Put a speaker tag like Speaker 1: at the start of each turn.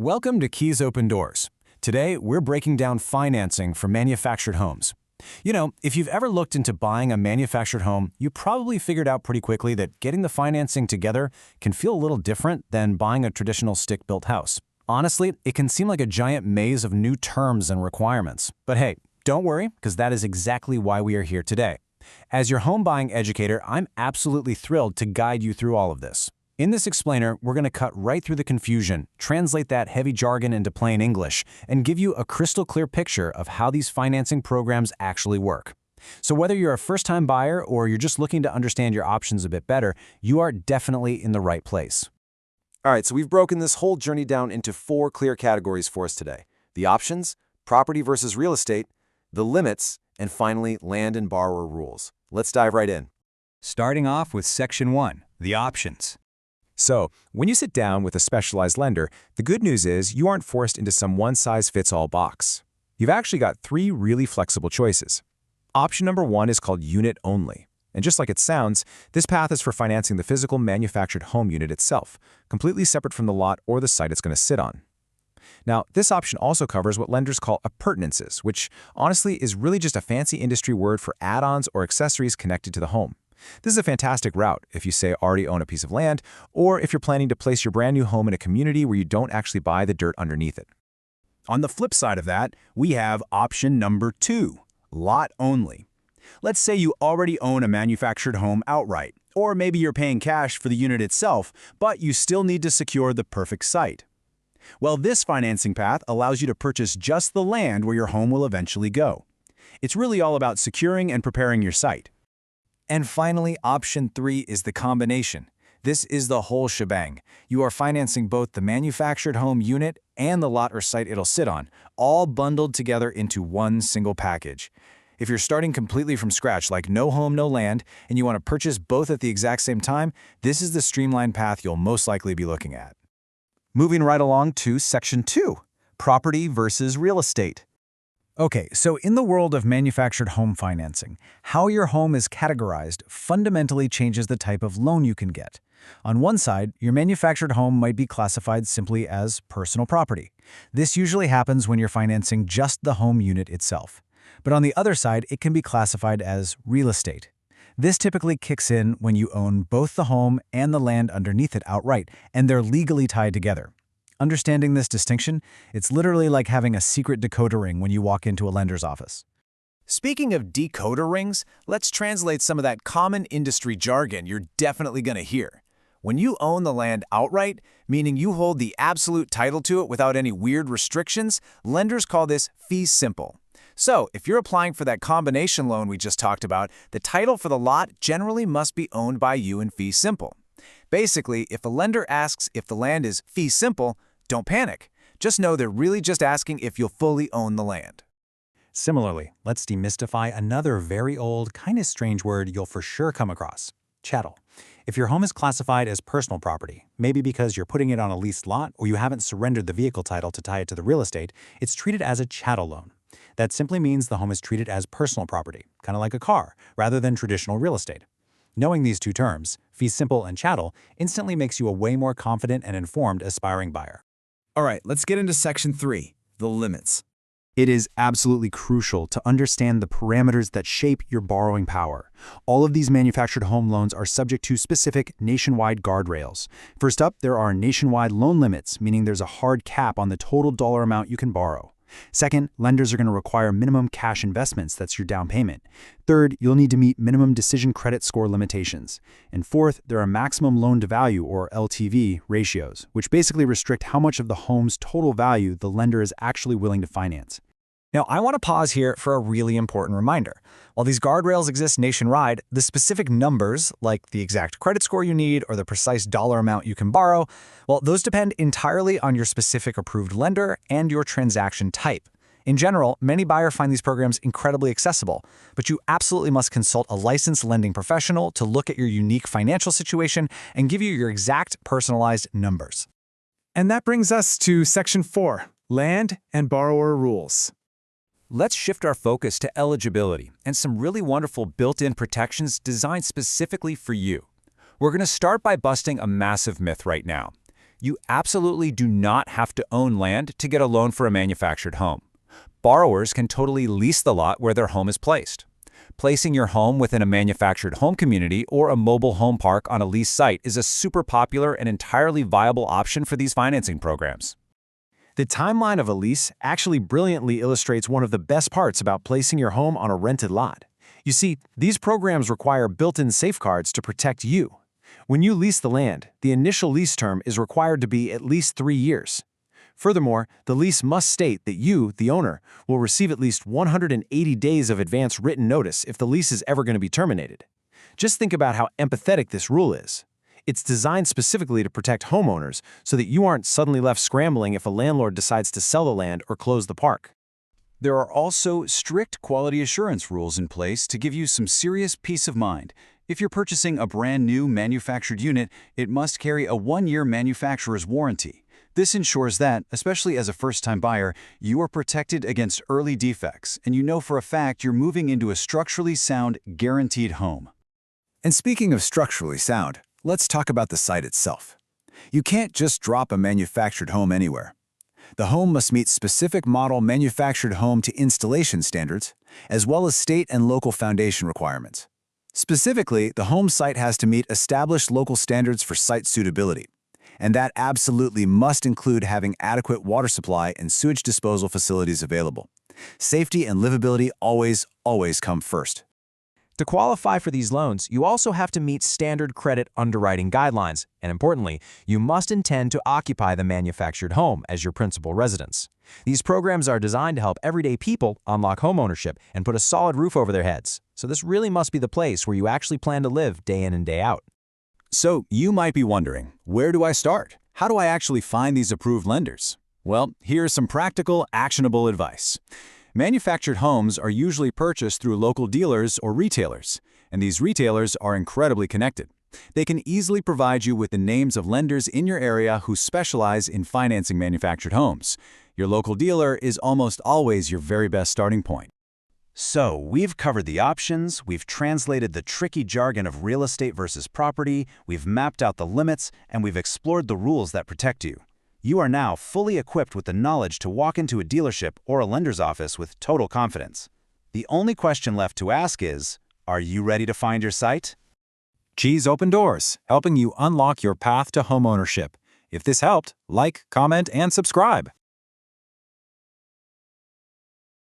Speaker 1: Welcome to Keys Open Doors. Today, we're breaking down financing for manufactured homes. You know, if you've ever looked into buying a manufactured home, you probably figured out pretty quickly that getting the financing together can feel a little different than buying a traditional stick-built house. Honestly, it can seem like a giant maze of new terms and requirements. But hey, don't worry, because that is exactly why we are here today. As your home buying educator, I'm absolutely thrilled to guide you through all of this. In this explainer, we're going to cut right through the confusion, translate that heavy jargon into plain English, and give you a crystal clear picture of how these financing programs actually work. So whether you're a first-time buyer or you're just looking to understand your options a bit better, you are definitely in the right place.
Speaker 2: All right, so we've broken this whole journey down into 4 clear categories for us today: the options, property versus real estate, the limits, and finally, land and borrower rules. Let's dive right in.
Speaker 3: Starting off with Section 1, the options.
Speaker 4: So, when you sit down with a specialized lender, the good news is you aren't forced into some one-size-fits-all box. You've actually got 3 really flexible choices. Option number 1 is called unit only. And just like it sounds, this path is for financing the physical manufactured home unit itself, completely separate from the lot or the site it's going to sit on. Now, this option also covers what lenders call appurtenances, which honestly is really just a fancy industry word for add-ons or accessories connected to the home. This is a fantastic route if you say already own a piece of land, or if you're planning to place your brand new home in a community where you don't actually buy the dirt underneath it.
Speaker 3: On the flip side of that, we have option number 2, lot only. Let's say you already own a manufactured home outright, or maybe you're paying cash for the unit itself, but you still need to secure the perfect site. Well, this financing path allows you to purchase just the land where your home will eventually go. It's really all about securing and preparing your site. And finally, option 3 is the combination. This is the whole shebang. You are financing both the manufactured home unit and the lot or site it'll sit on, all bundled together into one single package. If you're starting completely from scratch, like no home, no land, and you want to purchase both at the exact same time, this is the streamlined path you'll most likely be looking at.
Speaker 1: Moving right along to Section 2, property versus real estate. Okay, so in the world of manufactured home financing, how your home is categorized fundamentally changes the type of loan you can get. On one side, your manufactured home might be classified simply as personal property. This usually happens when you're financing just the home unit itself. But on the other side, it can be classified as real estate. This typically kicks in when you own both the home and the land underneath it outright, and they're legally tied together. Understanding this distinction, it's literally like having a secret decoder ring when you walk into a lender's office.
Speaker 3: Speaking of decoder rings, let's translate some of that common industry jargon you're definitely going to hear. When you own the land outright, meaning you hold the absolute title to it without any weird restrictions, lenders call this fee simple. So, if you're applying for that combination loan we just talked about, the title for the lot generally must be owned by you in fee simple. Basically, if a lender asks if the land is fee simple, don't panic. Just know they're really just asking if you'll fully own the land.
Speaker 1: Similarly, let's demystify another very old, kind of strange word you'll for sure come across: chattel. If your home is classified as personal property, maybe because you're putting it on a leased lot or you haven't surrendered the vehicle title to tie it to the real estate, it's treated as a chattel loan. That simply means the home is treated as personal property, kind of like a car, rather than traditional real estate. Knowing these two terms, fee simple and chattel, instantly makes you a way more confident and informed aspiring buyer.
Speaker 3: All right, let's get into Section 3, the limits.
Speaker 1: It is absolutely crucial to understand the parameters that shape your borrowing power. All of these manufactured home loans are subject to specific nationwide guardrails. First up, there are nationwide loan limits, meaning there's a hard cap on the total dollar amount you can borrow. Second, lenders are going to require minimum cash investments, that's your down payment. Third, you'll need to meet minimum decision credit score limitations. And fourth, there are maximum loan-to-value, or LTV, ratios, which basically restrict how much of the home's total value the lender is actually willing to finance.
Speaker 5: Now, I want to pause here for a really important reminder. While these guardrails exist nationwide, the specific numbers, like the exact credit score you need or the precise dollar amount you can borrow, well, those depend entirely on your specific approved lender and your transaction type. In general, many buyers find these programs incredibly accessible, but you absolutely must consult a licensed lending professional to look at your unique financial situation and give you your exact personalized numbers.
Speaker 6: And that brings us to Section 4, land and borrower rules.
Speaker 3: Let's shift our focus to eligibility and some really wonderful built-in protections designed specifically for you. We're going to start by busting a massive myth right now. You absolutely do not have to own land to get a loan for a manufactured home. Borrowers can totally lease the lot where their home is placed. Placing your home within a manufactured home community or a mobile home park on a leased site is a super popular and entirely viable option for these financing programs.
Speaker 1: The timeline of a lease actually brilliantly illustrates one of the best parts about placing your home on a rented lot. You see, these programs require built-in safeguards to protect you. When you lease the land, the initial lease term is required to be at least 3 years. Furthermore, the lease must state that you, the owner, will receive at least 180 days of advance written notice if the lease is ever going to be terminated. Just think about how empathetic this rule is. It's designed specifically to protect homeowners so that you aren't suddenly left scrambling if a landlord decides to sell the land or close the park.
Speaker 3: There are also strict quality assurance rules in place to give you some serious peace of mind. If you're purchasing a brand new manufactured unit, it must carry a 1-year manufacturer's warranty. This ensures that, especially as a first-time buyer, you are protected against early defects, and you know for a fact you're moving into a structurally sound, guaranteed home.
Speaker 2: And speaking of structurally sound, let's talk about the site itself. You can't just drop a manufactured home anywhere. The home must meet specific model manufactured home to installation standards, as well as state and local foundation requirements. Specifically, the home site has to meet established local standards for site suitability, and that absolutely must include having adequate water supply and sewage disposal facilities available. Safety and livability always come first.
Speaker 4: To qualify for these loans, you also have to meet standard credit underwriting guidelines, and importantly, you must intend to occupy the manufactured home as your principal residence. These programs are designed to help everyday people unlock homeownership and put a solid roof over their heads. So this really must be the place where you actually plan to live day in and day out.
Speaker 3: So you might be wondering, where do I start? How do I actually find these approved lenders? Well, here's some practical, actionable advice. Manufactured homes are usually purchased through local dealers or retailers, and these retailers are incredibly connected. They can easily provide you with the names of lenders in your area who specialize in financing manufactured homes. Your local dealer is almost always your very best starting point. So, we've covered the options, we've translated the tricky jargon of real estate versus property, we've mapped out the limits, and we've explored the rules that protect you. You are now fully equipped with the knowledge to walk into a dealership or a lender's office with total confidence. The only question left to ask is, are you ready to find your site?
Speaker 1: G's Open Doors, helping you unlock your path to homeownership. If this helped, like, comment, and subscribe.